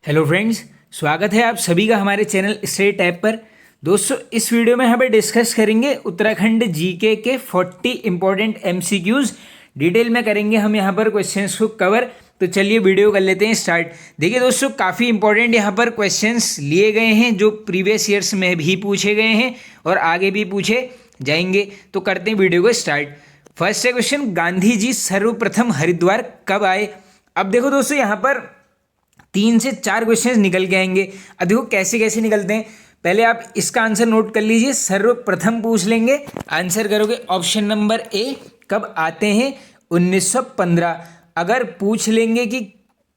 Hello friends, स्वागत है आप सभी का हमारे चैनल स्टेट ऐप पर। दोस्तों, इस वीडियो में हम डिस्कस करेंगे उत्तराखंड जीके के 40 इंपॉर्टेंट एमसीक्यूज। डिटेल में करेंगे हम यहाँ पर क्वेश्चंस को कवर। तो चलिए वीडियो कर लेते हैं स्टार्ट। देखिए दोस्तों, काफ़ी इंपॉर्टेंट यहाँ पर क्वेश्चंस लिए गए हैं जो प्रीवियस ईयर्स में भी पूछे गए हैं और आगे भी पूछे जाएंगे। तो करते हैं वीडियो को स्टार्ट। फर्स्ट है क्वेश्चन, गांधी जी सर्वप्रथम हरिद्वार कब आए? अब देखो दोस्तों, यहाँ पर 3 से 4 क्वेश्चंस निकल के आएंगे। अब देखो कैसे कैसे निकलते हैं। पहले आप इसका आंसर नोट कर लीजिए। सर्वप्रथम पूछ लेंगे, आंसर करोगे ऑप्शन नंबर ए, कब आते हैं? 1915। अगर पूछ लेंगे कि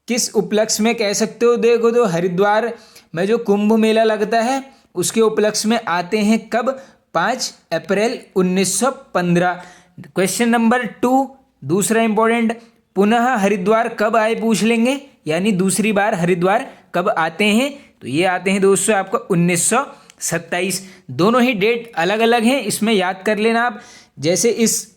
किस उपलक्ष्य में, कह सकते हो देखो तो हरिद्वार में जो कुंभ मेला लगता है उसके उपलक्ष्य में आते हैं कब? 5 अप्रैल 1915। क्वेश्चन नंबर 2 दूसरा इंपॉर्टेंट, पुनः हरिद्वार कब आए पूछ लेंगे, यानी दूसरी बार हरिद्वार कब आते हैं? तो ये आते हैं दोस्तों आपका 1927। दोनों ही डेट अलग अलग हैं, इसमें याद कर लेना आप। जैसे इस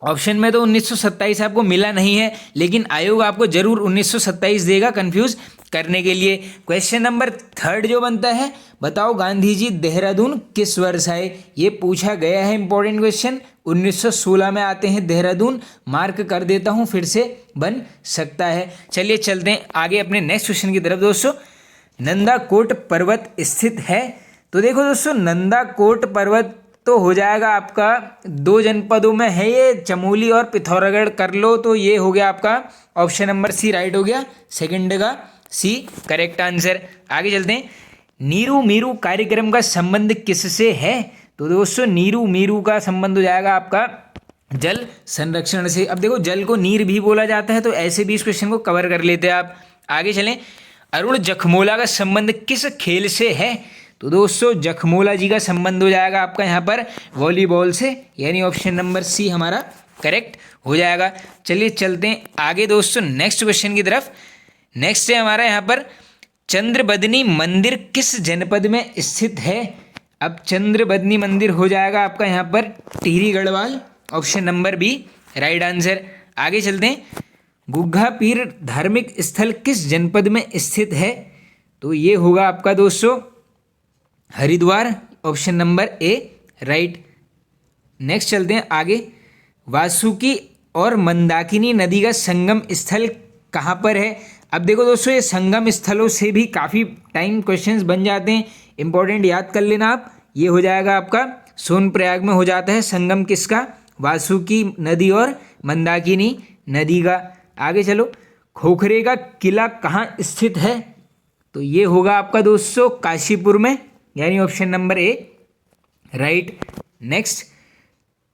ऑप्शन में तो 1927 आपको मिला नहीं है, लेकिन आयोग आपको जरूर 1927 देगा कंफ्यूज करने के लिए। क्वेश्चन नंबर 3 जो बनता है, बताओ गांधी जी देहरादून किस वर्ष आए? ये पूछा गया है, इंपॉर्टेंट क्वेश्चन। 1916 में आते हैं देहरादून। मार्क कर देता हूँ, फिर से बन सकता है। चलिए चलते हैं आगे अपने नेक्स्ट क्वेश्चन की तरफ। दोस्तों, नंदाकोट पर्वत स्थित है? तो देखो दोस्तों, नंदाकोट पर्वत तो हो जाएगा आपका 2 जनपदों में है ये, चमोली और पिथौरागढ़ कर लो तो ये हो गया आपका ऑप्शन नंबर सी राइट हो गया। सेकंड का सी करेक्ट आंसर। आगे चलते हैं। नीरू मीरू कार्यक्रम का संबंध किससे है? तो दोस्तों, नीरू मीरू का संबंध हो जाएगा आपका जल संरक्षण से। अब देखो, जल को नीर भी बोला जाता है, तो ऐसे भी इस क्वेश्चन को कवर कर लेते हैं आप। आगे चलें। अरुण जखमोला का संबंध किस खेल से है? तो दोस्तों, जखमोला जी का संबंध हो जाएगा आपका यहाँ पर वॉलीबॉल से, यानी ऑप्शन नंबर सी हमारा करेक्ट हो जाएगा। चलिए चलते हैं आगे दोस्तों नेक्स्ट क्वेश्चन की तरफ। नेक्स्ट है हमारा यहाँ पर, चंद्रबदनी मंदिर किस जनपद में स्थित है? अब चंद्रबदनी मंदिर हो जाएगा आपका यहाँ पर Tehri Garhwal, option number B right answer. आगे चलते हैं। गुग्गा पीर धार्मिक स्थल किस जनपद में स्थित है? तो ये होगा आपका दोस्तों Haridwar, option number A right. Next चलते हैं आगे। वासुकी और मंदाकिनी नदी का संगम स्थल कहाँ पर है? अब देखो दोस्तों, ये संगम स्थलों से भी काफ़ी टाइम क्वेश्चंस बन जाते हैं, इंपॉर्टेंट याद कर लेना आप। ये हो जाएगा आपका सोनप्रयाग में हो जाता है संगम किसका? वासुकी नदी और मंदाकिनी नदी का। आगे चलो। खोखरे का किला कहाँ स्थित है? तो ये होगा आपका दोस्तों काशीपुर में, यानी option number A right. Next,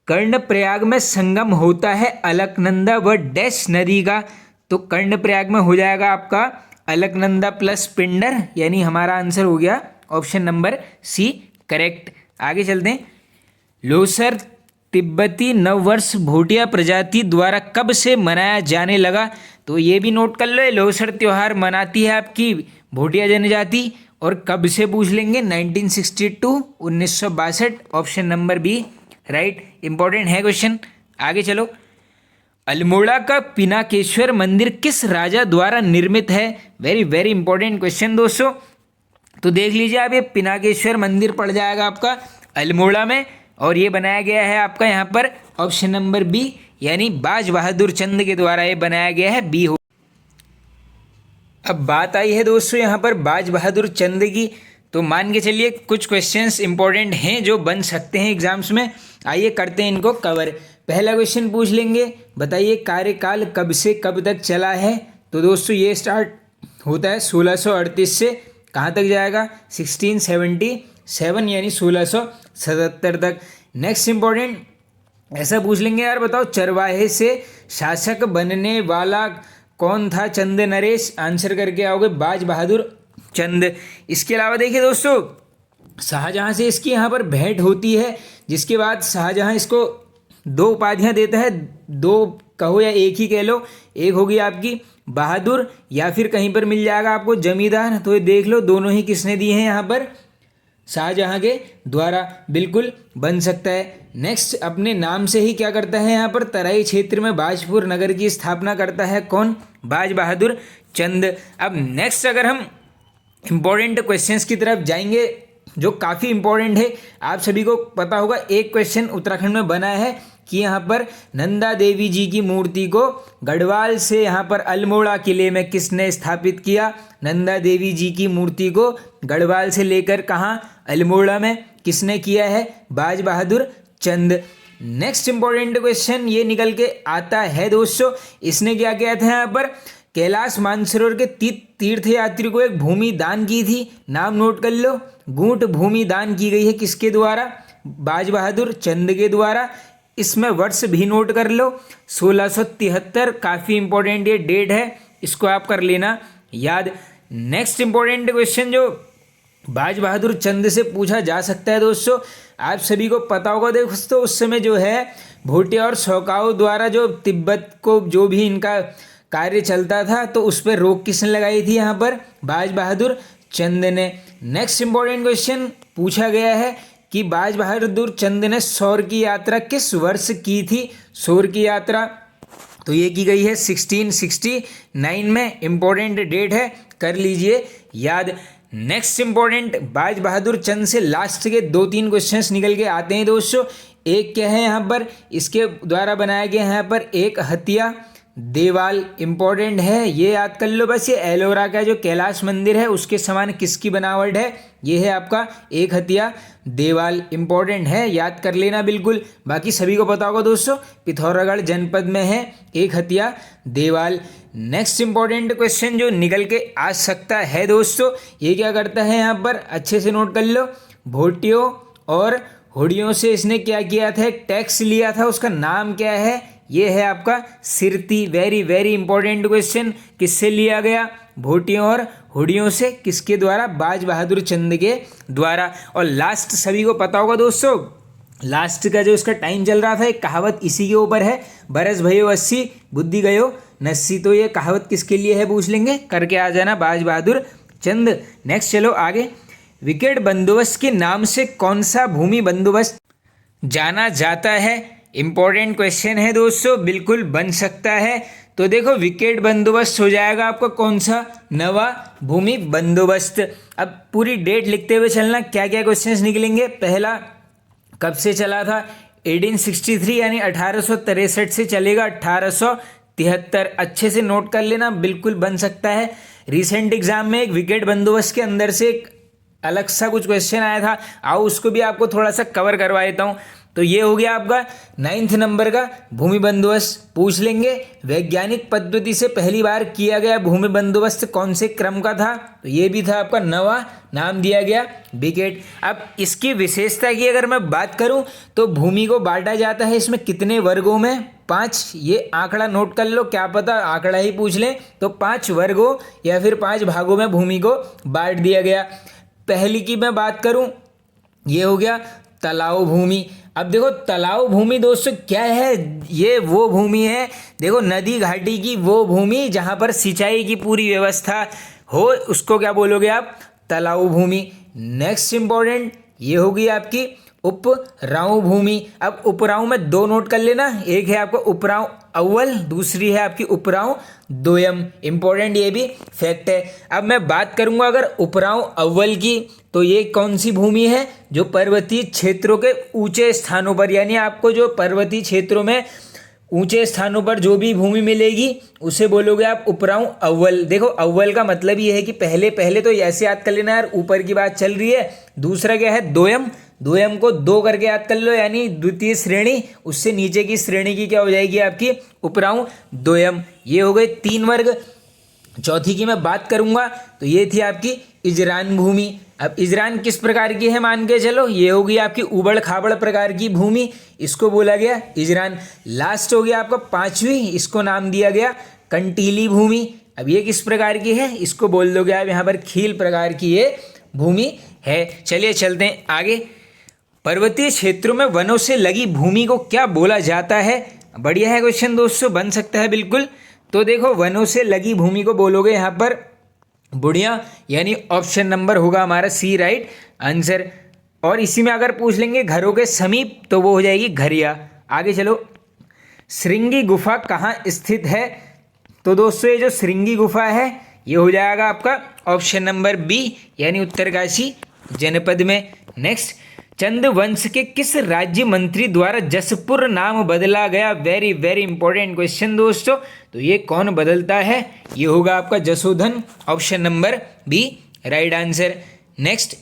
Karnaprayag में संगम होता है अलकनंदा व डैश नदी का। तो कर्णप्रयाग में हो जाएगा आपका अलकनंदा प्लस पिंडर, यानी हमारा आंसर हो गया ऑप्शन नंबर सी करेक्ट। आगे चलते हैं। लोसर तिब्बती नववर्ष भोटिया प्रजाति द्वारा कब से मनाया जाने लगा? तो ये भी नोट कर लो, लोसर त्यौहार मनाती है आपकी भोटिया जनजाति, और कब से पूछ लेंगे? 1962 1962, option number B right. Important है क्वेश्चन। आगे चलो। अल्मोड़ा का पिनाकेश्वर मंदिर किस राजा द्वारा निर्मित है? वेरी वेरी इंपॉर्टेंट क्वेश्चन दोस्तों। तो देख लीजिए आप, ये पिनाकेश्वर मंदिर पड़ जाएगा आपका अल्मोड़ा में, और ये बनाया गया है आपका यहाँ पर ऑप्शन नंबर बी, यानी बाज बहादुर चंद के द्वारा ये बनाया गया है, बी हो। अब बात आई है दोस्तों यहाँ पर बाज बहादुर चंद की, तो मान के चलिए कुछ क्वेश्चंस इंपॉर्टेंट हैं जो बन सकते हैं एग्जाम्स में। आइए करते हैं इनको कवर। पहला क्वेश्चन पूछ लेंगे, बताइए कार्यकाल कब से कब तक चला है? तो दोस्तों, ये स्टार्ट होता है 1638 से, कहाँ तक जाएगा? 1677, यानी 1677 तक। नेक्स्ट इंपॉर्टेंट ऐसा पूछ लेंगे, यार बताओ चरवाहे से शासक बनने वाला कौन था? चंद नरेश। आंसर करके आओगे बाज बहादुर चंद। इसके अलावा देखिए दोस्तों, शाहजहां से इसकी यहाँ पर भेंट होती है, जिसके बाद शाहजहां इसको 2 उपाधियाँ देता है, 2 कहो या एक ही कह लो। एक होगी आपकी बहादुर, या फिर कहीं पर मिल जाएगा आपको जमींदार। तो ये देख लो, दोनों ही किसने दिए हैं यहाँ पर? शाहजहां के द्वारा, बिल्कुल बन सकता है। नेक्स्ट, अपने नाम से ही क्या करता है यहाँ पर? तराई क्षेत्र में बाजपुर नगर की स्थापना करता है कौन? बाज बहादुर चंद। अब नेक्स्ट अगर हम इंपॉर्टेंट क्वेश्चंस की तरफ जाएंगे जो काफ़ी इंपॉर्टेंट है। आप सभी को पता होगा एक क्वेश्चन उत्तराखंड में बना है कि यहाँ पर नंदा देवी जी की मूर्ति को गढ़वाल से यहाँ पर अल्मोड़ा किले में किसने स्थापित किया। नंदा देवी जी की मूर्ति को गढ़वाल से लेकर कहाँ, अल्मोड़ा में किसने किया है, बाज बहादुर चंद। नेक्स्ट इंपॉर्टेंट क्वेश्चन ये निकल के आता है दोस्तों, इसने क्या किया था यहाँ पर, कैलाश मानसरोवर के तीर्थ यात्री को एक भूमि दान की थी। नाम नोट कर लो, गूंठ भूमि दान की गई है किसके द्वारा, बाज बहादुर चंद के द्वारा। इसमें वर्ष भी नोट कर लो 1673, काफ़ी इंपॉर्टेंट ये डेट है, इसको आप कर लेना याद। नेक्स्ट इंपॉर्टेंट क्वेश्चन जो बाज बहादुर चंद से पूछा जा सकता है दोस्तों, आप सभी को पता होगा दोस्तों, उस समय जो है भोटिया और शौकाओं द्वारा जो तिब्बत को जो भी इनका कार्य चलता था तो उस पर रोक किसने लगाई थी, यहाँ पर बाज बहादुर चंद ने। नेक्स्ट इंपॉर्टेंट क्वेश्चन पूछा गया है कि बाज बहादुर चंद ने सौर की यात्रा किस वर्ष की थी। सौर की यात्रा तो ये की गई है 1669 में, इंपॉर्टेंट डेट है, कर लीजिए याद। नेक्स्ट इंपॉर्टेंट बाज बहादुर चंद से लास्ट के 2-3 क्वेश्चंस निकल के आते हैं दोस्तों। एक क्या है यहाँ पर, इसके द्वारा बनाया गया यहाँ पर एक हथिया देवाल, इंपॉर्टेंट है, ये याद कर लो बस। ये एलोरा का जो कैलाश मंदिर है उसके समान किसकी बनावट है, ये है आपका एक हथिया देवाल, इंपॉर्टेंट है, याद कर लेना बिल्कुल। बाकी सभी को पता होगा दोस्तों, पिथौरागढ़ जनपद में है एक हथिया देवाल। नेक्स्ट इंपॉर्टेंट क्वेश्चन जो निकल के आ सकता है दोस्तों, ये क्या करता है यहाँ पर, अच्छे से नोट कर लो, भोटियों और होड़ियों से इसने क्या किया था, एक टैक्स लिया था, उसका नाम क्या है, ये है आपका सिरती। वेरी वेरी इंपॉर्टेंट क्वेश्चन, किससे लिया गया, भोटियों और होड़ियों से, किसके द्वारा, बाज बहादुर चंद के द्वारा। और लास्ट सभी को पता होगा दोस्तों, लास्ट का जो इसका टाइम चल रहा था, एक कहावत इसी के ऊपर है, बरस भयो 80 बुद्धि गयो 89। तो ये कहावत किसके लिए है पूछ लेंगे, करके आ जाना, बाज बहादुर चंद। नेक्स्ट चलो आगे, विकेट बंदोबस्त के नाम से कौन सा भूमि बंदोबस्त जाना जाता है। इंपॉर्टेंट क्वेश्चन है दोस्तों, बिल्कुल बन सकता है। तो देखो विकेट बंदोबस्त हो जाएगा आपका कौन सा, नवा भूमि बंदोबस्त। अब पूरी डेट लिखते हुए चलना, क्या क्या क्वेश्चंस निकलेंगे। पहला कब से चला था, 1863 यानी 1863 से चलेगा 1873, अच्छे से नोट कर लेना, बिल्कुल बन सकता है। रिसेंट एग्जाम में एक विकेट बंदोबस्त के अंदर से एक अलग सा कुछ क्वेश्चन आया था, आओ उसको भी आपको थोड़ा सा कवर करवा देता हूँ। तो ये हो गया आपका 9th नंबर का भूमि बंदोबस्त, पूछ लेंगे वैज्ञानिक पद्धति से पहली बार किया गया भूमि बंदोबस्त कौन से क्रम का था, तो ये भी था आपका नवा, नाम दिया गया विकेट। अब इसकी विशेषता की अगर मैं बात करूं तो भूमि को बांटा जाता है इसमें कितने वर्गों में, 5। ये आंकड़ा नोट कर लो, क्या पता आंकड़ा ही पूछ लें, तो 5 वर्गों या फिर 5 भागों में भूमि को बांट दिया गया। पहली की मैं बात करूं, ये हो गया तलाव भूमि। अब देखो तलाव भूमि दोस्तों क्या है, ये वो भूमि है, देखो नदी घाटी की वो भूमि जहाँ पर सिंचाई की पूरी व्यवस्था हो, उसको क्या बोलोगे आप, तलाव भूमि। नेक्स्ट इंपॉर्टेंट ये होगी आपकी उपराऊ भूमि। अब उपराऊ में 2 नोट कर लेना, एक है आपका उपराऊ अव्वल, दूसरी है आपकी उपराऊ दोयम, इंपॉर्टेंट ये भी फैक्ट है। अब मैं बात करूंगा अगर उपराऊ अव्वल की, तो ये कौन सी भूमि है, जो पर्वतीय क्षेत्रों के ऊंचे स्थानों पर, यानी आपको जो पर्वतीय क्षेत्रों में ऊंचे स्थानों पर जो भी भूमि मिलेगी उसे बोलोगे आप उपराऊ अव्वल। देखो अव्वल का मतलब ये है कि पहले पहले तो ऐसे याद कर लेना यार, ऊपर की बात चल रही है। दूसरा क्या है, दोयम, दोयम को 2 करके याद कर लो, यानी द्वितीय श्रेणी, उससे नीचे की श्रेणी की क्या हो जाएगी आपकी उपराऊ दोयम। ये हो गए 3 वर्ग। चौथी की मैं बात करूंगा तो ये थी आपकी इजरान भूमि। अब इजरान किस प्रकार की है मान के चलो, ये होगी आपकी उबड़ खाबड़ प्रकार की भूमि, इसको बोला गया इजरान। लास्ट हो गया आपका 5वीं, इसको नाम दिया गया कंटीली भूमि। अब ये किस प्रकार की है, इसको बोल दोगे आप यहाँ पर खील प्रकार की ये भूमि है। चलिए चलते हैं आगे। पर्वतीय क्षेत्रों में वनों से लगी भूमि को क्या बोला जाता है। बढ़िया है क्वेश्चन दोस्तों, बन सकता है बिल्कुल। तो देखो वनों से लगी भूमि को बोलोगे यहाँ पर बुढ़िया, यानी ऑप्शन नंबर होगा हमारा सी राइट आंसर। और इसी में अगर पूछ लेंगे घरों के समीप तो वो हो जाएगी घरिया। आगे चलो, श्रृंगी गुफा कहाँ स्थित है। तो दोस्तों ये जो श्रृंगी गुफा है ये हो जाएगा आपका ऑप्शन नंबर बी यानी उत्तरकाशी जनपद में। नेक्स्ट, चंद वंश के किस राज्य मंत्री द्वारा जसपुर नाम बदला गया? वेरी वेरी इंपॉर्टेंट क्वेश्चन दोस्तों। तो ये कौन बदलता है? ये होगा आपका जसोधन, option number B right answer. Next,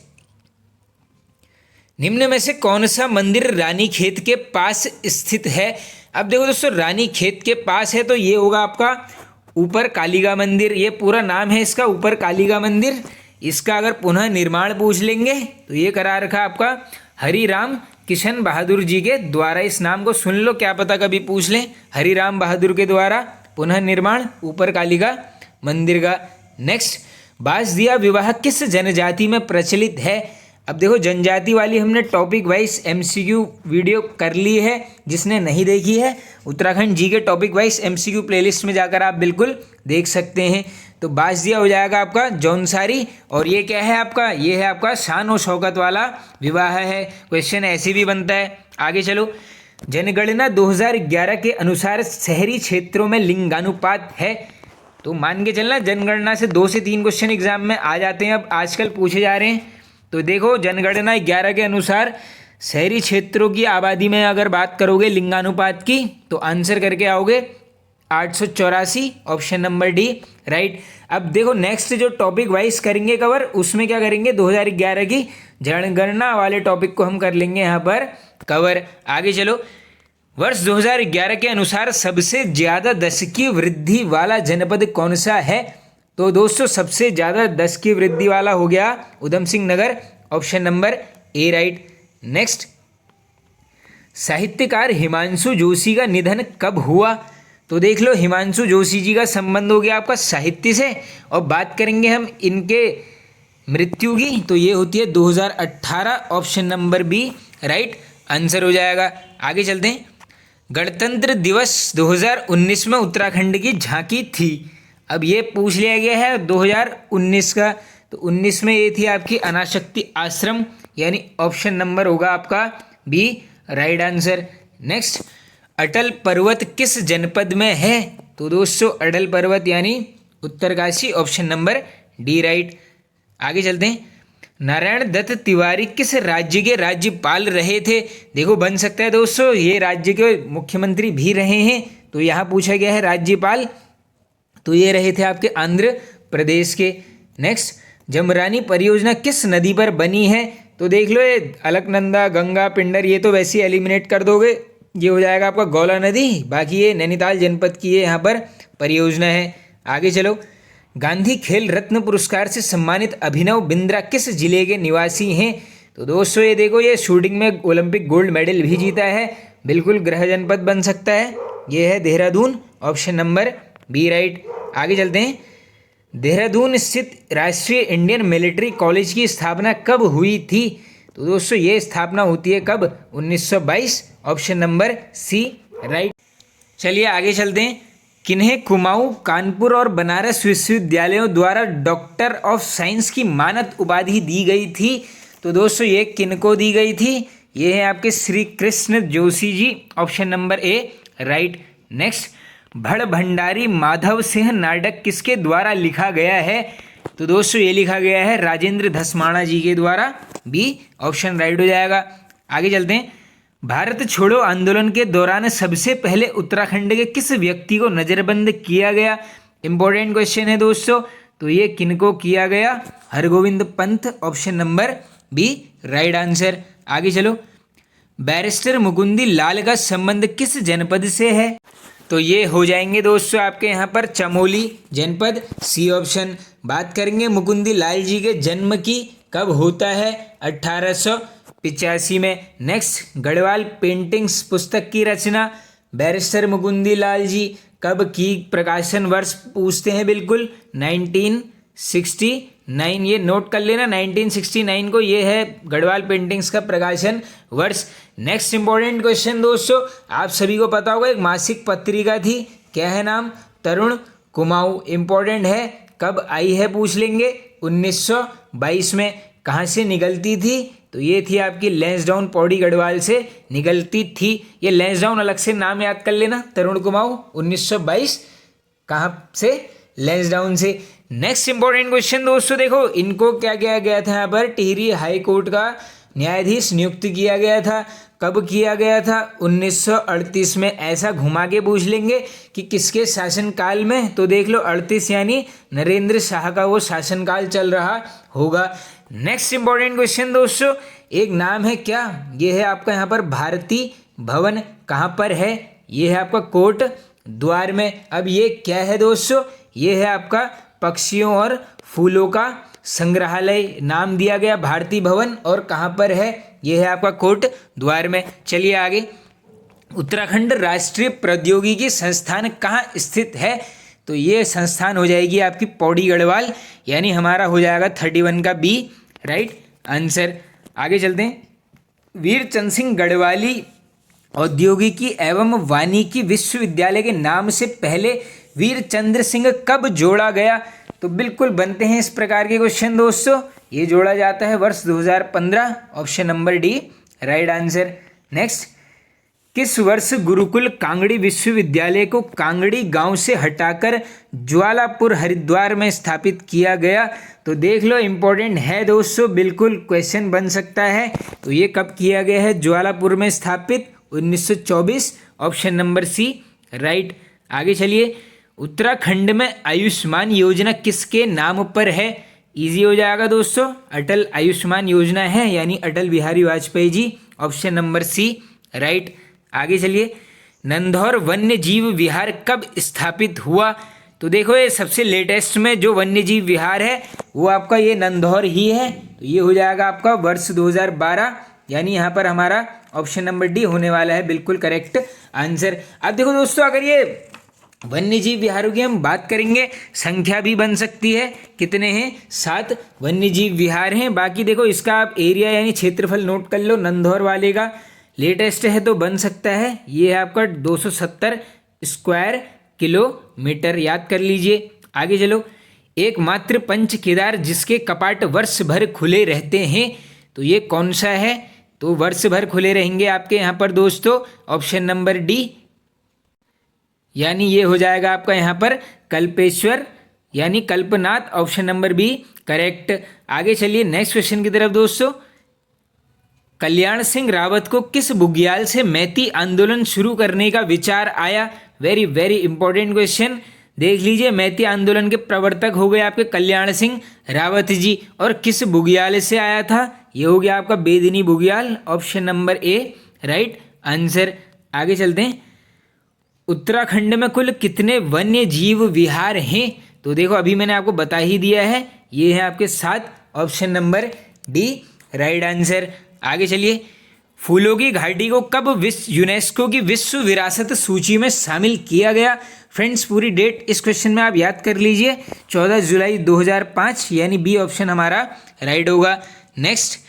निम्न में से कौन सा मंदिर रानीखेत के पास स्थित है? अब देखो दोस्तों, रानीखेत के पास है तो ये होगा आपका ऊपर कालिका मंदिर। ये पूरा नाम है इसका, ऊपर कालिका मंदिर। इसका अगर पुनः निर्माण पूछ लेंगे तो ये करा रखा आपका हरिराम किशन बहादुर जी के द्वारा। इस नाम को सुन लो, क्या पता कभी पूछ लें। हरिराम बहादुर के द्वारा पुनः निर्माण ऊपर कालिका मंदिर का। नेक्स्ट, बांसदिया विवाह किस जनजाति में प्रचलित है? अब देखो, जनजाति वाली हमने टॉपिक वाइज एमसीक्यू वीडियो कर ली है। जिसने नहीं देखी है, उत्तराखंड जी के टॉपिक वाइज एमसीक्यू प्लेलिस्ट में जाकर आप बिल्कुल देख सकते हैं। तो बांसदिया हो जाएगा आपका जौनसारी। और ये क्या है आपका? ये है आपका शान और शौकत वाला विवाह है। क्वेश्चन ऐसे भी बनता है। आगे चलो, जनगणना 2011 के अनुसार शहरी क्षेत्रों में लिंगानुपात है। तो मान के चलना, जनगणना से 2 से 3 क्वेश्चन एग्जाम में आ जाते हैं, अब आजकल पूछे जा रहे हैं। तो देखो, जनगणना 11 के अनुसार शहरी क्षेत्रों की आबादी में अगर बात करोगे लिंगानुपात की, तो आंसर करके आओगे 884, ऑप्शन नंबर डी राइट। अब देखो, नेक्स्ट जो टॉपिक वाइज करेंगे कवर, उसमें क्या करेंगे, 2011 की जनगणना वाले टॉपिक को हम कर लेंगे यहाँ पर कवर। आगे चलो, वर्ष 2011 के अनुसार सबसे ज़्यादा दशकीय वृद्धि वाला जनपद कौन सा है? तो दोस्तों, सबसे ज़्यादा दशकीय वृद्धि वाला हो गया Udham Singh Nagar, option number A right. Next, साहित्यकार हिमांशु जोशी का निधन कब हुआ? तो देख लो, हिमांशु जोशी जी का संबंध हो गया आपका साहित्य से। और बात करेंगे हम इनके मृत्यु की, तो ये होती है 2018, option number B right answer हो जाएगा। आगे चलते हैं, गणतंत्र दिवस 2019 में उत्तराखंड की झांकी थी। अब ये पूछ लिया गया है 2019 का, तो 19 में ये थी आपकी अनाशक्ति आश्रम, यानी ऑप्शन नंबर होगा आपका बी राइट आंसर। नेक्स्ट, अटल पर्वत किस जनपद में है? तो दोस्तों, अटल पर्वत यानी Uttarkashi, option number D right. आगे चलते हैं, नारायण दत्त तिवारी किस राज्य के राज्यपाल रहे थे? देखो, बन सकता है दोस्तों ये राज्य के मुख्यमंत्री भी रहे हैं, तो यहाँ पूछा गया है राज्यपाल, तो ये रहे थे आपके आंध्र प्रदेश के। नेक्स्ट, जमरानी परियोजना किस नदी पर बनी है? तो देख लो, ये अलकनंदा, गंगा, पिंडर, ये तो वैसे ही एलिमिनेट कर दोगे, ये हो जाएगा आपका गौला नदी। बाकी ये नैनीताल जनपद की ये यहाँ पर परियोजना है। आगे चलो, गांधी खेल रत्न पुरस्कार से सम्मानित अभिनव बिंद्रा किस जिले के निवासी हैं? तो दोस्तों, ये देखो, ये शूटिंग में ओलंपिक गोल्ड मेडल भी जीता है, बिल्कुल गृह जनपद बन सकता है। ये है Dehradun, option number B right. आगे चलते हैं, देहरादून स्थित राष्ट्रीय इंडियन मिलिट्री कॉलेज की स्थापना कब हुई थी? तो दोस्तों, ये स्थापना होती है कब? 1922, ऑप्शन नंबर सी राइट। चलिए आगे चलते हैं, किन्हें कुमाऊं, कानपुर और बनारस विश्वविद्यालयों द्वारा डॉक्टर ऑफ साइंस की मानद उपाधि दी गई थी? तो दोस्तों, ये किनको दी गई थी? ये है आपके Shri Krishna Joshi ji, option number A right. Next, भड़ भंडारी माधव सिंह नाटक किसके द्वारा लिखा गया है? तो दोस्तों, ये लिखा गया है राजेंद्र धस्माना जी के द्वारा, बी ऑप्शन राइट हो जाएगा। आगे चलते हैं, भारत छोड़ो आंदोलन के दौरान सबसे पहले उत्तराखंड के किस व्यक्ति को नज़रबंद किया गया? इंपॉर्टेंट क्वेश्चन है दोस्तों। तो ये किनको किया गया? Hargovind Pant, option number B right answer. आगे चलो, बैरिस्टर मुकुंदी लाल का संबंध किस जनपद से है? तो ये हो जाएंगे दोस्तों आपके यहाँ पर चमोली जनपद, सी ऑप्शन। बात करेंगे मुकुंदी लाल जी के जन्म की, कब होता है? 1885 में। नेक्स्ट, गढ़वाल पेंटिंग्स पुस्तक की रचना बैरिस्टर मुकुंदी लाल जी कब की? प्रकाशन वर्ष पूछते हैं बिल्कुल, 1969। ये नोट कर लेना, 1969 को ये है गढ़वाल पेंटिंग्स का प्रकाशन वर्ष। नेक्स्ट इंपॉर्टेंट क्वेश्चन दोस्तों, आप सभी को पता होगा, एक मासिक पत्रिका थी, क्या है नाम? तरुण कुमाऊं। इंपॉर्टेंट है, कब आई है पूछ लेंगे, 1922 में। कहाँ से निकलती थी? तो ये थी आपकी लैंसडाउन पौड़ी गढ़वाल से निकलती थी। ये लैंसडाउन अलग से नाम याद कर लेना, तरुण कुमाऊं 1922, कहाँ से? लैंसडाउन से। नेक्स्ट इंपॉर्टेंट क्वेश्चन दोस्तों, देखो इनको क्या किया गया था, यहाँ पर टिहरी हाई कोर्ट का न्यायाधीश नियुक्त किया गया था। कब किया गया था? 1938 में। ऐसा घुमा के पूछ लेंगे कि किसके शासनकाल में, तो देख लो 38 यानी नरेंद्र शाह का वो शासनकाल चल रहा होगा। नेक्स्ट इंपॉर्टेंट क्वेश्चन दोस्तों, एक नाम है क्या, ये है आपका यहाँ पर भारती भवन। कहाँ पर है? ये है आपका कोट द्वार में। अब ये क्या है दोस्तों? ये है आपका पक्षियों और फूलों का संग्रहालय, नाम दिया गया भारती भवन। और कहाँ पर है? ये है आपका कोट द्वार में। चलिए आगे, उत्तराखंड राष्ट्रीय प्रौद्योगिकी संस्थान कहाँ स्थित है? तो ये संस्थान हो जाएगी आपकी पौड़ी गढ़वाल, यानी हमारा हो जाएगा 31 का बी राइट आंसर। आगे चलते हैं, वीर चंद सिंह गढ़वाली औद्योगिकी एवं वानिकी विश्वविद्यालय के नाम से पहले वीर चंद्र सिंह कब जोड़ा गया? तो बिल्कुल बनते हैं इस प्रकार के क्वेश्चन दोस्तों। ये जोड़ा जाता है वर्ष 2015, option number D right answer. Next, किस वर्ष गुरुकुल कांगड़ी विश्वविद्यालय को कांगड़ी गांव से हटाकर ज्वालापुर हरिद्वार में स्थापित किया गया? तो देख लो इंपॉर्टेंट है दोस्तों, बिल्कुल क्वेश्चन बन सकता है। तो ये कब किया गया है ज्वालापुर में स्थापित? 1924, ऑप्शन नंबर सी राइट। आगे चलिए, उत्तराखंड में आयुष्मान योजना किसके नाम पर है? इजी हो जाएगा दोस्तों, अटल आयुष्मान योजना है, यानी Atal Bihari Vajpayee ji, option number C right. आगे चलिए, नंधौर वन्य जीव विहार कब स्थापित हुआ? तो देखो ये सबसे लेटेस्ट में जो वन्य जीव विहार है वो आपका ये नंधौर ही है। तो ये हो जाएगा आपका वर्ष 2012, यानी यहाँ पर हमारा ऑप्शन नंबर डी होने वाला है, बिल्कुल करेक्ट आंसर। अब देखो दोस्तों, अगर ये वन्य जीव विहारों की हम बात करेंगे, संख्या भी बन सकती है। कितने हैं? 7 वन्य जीव विहार हैं। बाकी देखो इसका आप एरिया यानी क्षेत्रफल नोट कर लो, नंधौर वाले का लेटेस्ट है तो बन सकता है। ये है आपका 270 स्क्वायर किलोमीटर, याद कर लीजिए। आगे चलो, एकमात्र पंच केदार जिसके कपाट वर्ष भर खुले रहते हैं, तो ये कौन सा है? तो वर्ष भर खुले रहेंगे आपके यहाँ पर दोस्तों, ऑप्शन नंबर डी, यानी ये हो जाएगा आपका यहाँ पर कल्पेश्वर यानी Kalpnath, option number B correct. आगे चलिए नेक्स्ट क्वेश्चन की तरफ दोस्तों, कल्याण सिंह रावत को किस बुग्याल से मैती आंदोलन शुरू करने का विचार आया? वेरी वेरी इंपॉर्टेंट क्वेश्चन, देख लीजिए। मैती आंदोलन के प्रवर्तक हो गए आपके कल्याण सिंह रावत जी, और किस बुग्याल से आया था? ये हो गया आपका Bedini Bugyal, option number A right answer. आगे चलते हैं, उत्तराखंड में कुल कितने वन्य जीव विहार हैं? तो देखो अभी मैंने आपको बता ही दिया है, ये है आपके 7, option number D right answer. आगे चलिए, फूलों की घाटी को कब यूनेस्को की विश्व विरासत सूची में शामिल किया गया? फ्रेंड्स पूरी डेट इस क्वेश्चन में आप याद कर लीजिए, 14 जुलाई 2005, यानी बी ऑप्शन हमारा राइट होगा। नेक्स्ट,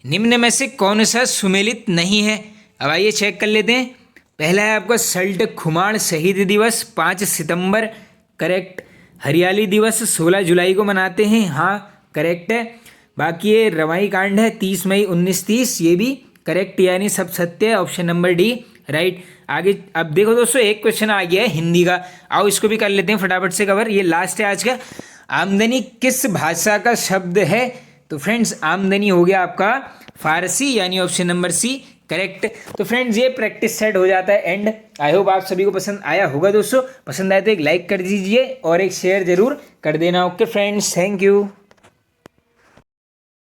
निम्न में से कौन सा सुमेलित नहीं है? अब आइए चेक कर लेते हैं। पहला है आपका सल्ट खुमाण शहीद दिवस 5 सितंबर, करेक्ट। हरियाली दिवस 16 जुलाई को मनाते हैं, हाँ करेक्ट है। बाकी ये रवाई कांड है 30 मई 1930, ये भी करेक्ट, यानी सब सत्य है, ऑप्शन नंबर डी राइट। आगे अब देखो दोस्तों, एक क्वेश्चन आ गया है हिंदी का, आओ इसको भी कर लेते हैं फटाफट से कवर, ये लास्ट है आज का। आमदनी किस भाषा का शब्द है? तो फ्रेंड्स आमदनी हो गया आपका फारसी, यानी ऑप्शन नंबर सी करेक्ट। तो फ्रेंड्स ये प्रैक्टिस सेट हो जाता है एंड। आई होप आप सभी को पसंद आया होगा दोस्तों, पसंद आए तो एक लाइक कर दीजिए और एक शेयर जरूर कर देना। Okay friends, thank you.